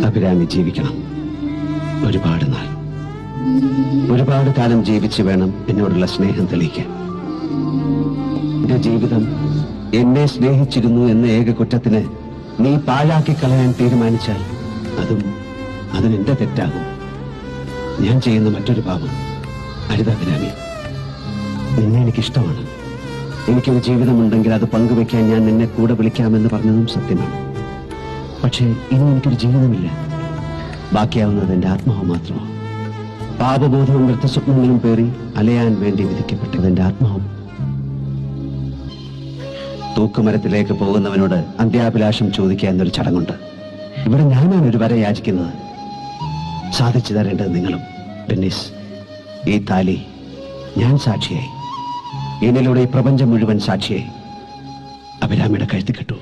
അഭിരാമി ജീവിക്കണം. ഒരുപാട് നാൾ, ഒരുപാട് കാലം ജീവിച്ച് വേണം എന്നോടുള്ള സ്നേഹം തെളിയിക്കാൻ. എന്റെ ജീവിതം എന്നെ സ്നേഹിച്ചിരുന്നു എന്ന ഏക കുറ്റത്തിന് നീ പാഴാക്കി കളയാൻ തീരുമാനിച്ചാൽ അതിനെന്റെ തെറ്റാകും. ഞാൻ ചെയ്യുന്ന മറ്റൊരു പാപം. അരുതാഭിരാമി, നിന്നെ എനിക്കിഷ്ടമാണ്. എനിക്കൊരു ജീവിതമുണ്ടെങ്കിൽ അത് പങ്കുവെക്കാൻ ഞാൻ നിന്നെ കൂടെ വിളിക്കാമെന്ന് പറഞ്ഞതും സത്യമാണ്. പക്ഷേ ഇനി എനിക്കൊരു ജീവിതമില്ല. ബാക്കിയാവുന്നത് എന്റെ ആത്മാവ് മാത്രമാണ്. പാപബോധവും വൃത്തസ്വപ്നങ്ങളും പേറി അലയാൻ വേണ്ടി വിധിക്കപ്പെട്ടത് എന്റെ ആത്മാവും. തൂക്കുമരത്തിലേക്ക് പോകുന്നവനോട് അന്ത്യാഭിലാഷം ചോദിക്കുക എന്നൊരു ചടങ്ങുണ്ട്. ഇവിടെ ഞാനാണ് ഒരു വര യാചിക്കുന്നത്. സാധിച്ചു തരേണ്ടത് നിങ്ങളും. ഡെന്നിസ്, ഈ താലി ഞാൻ സാക്ഷിയായി, എന്നിലൂടെ ഈ പ്രപഞ്ചം മുഴുവൻ സാക്ഷിയായി അഭിരാമിയുടെ കഴുത്തി കെട്ടു.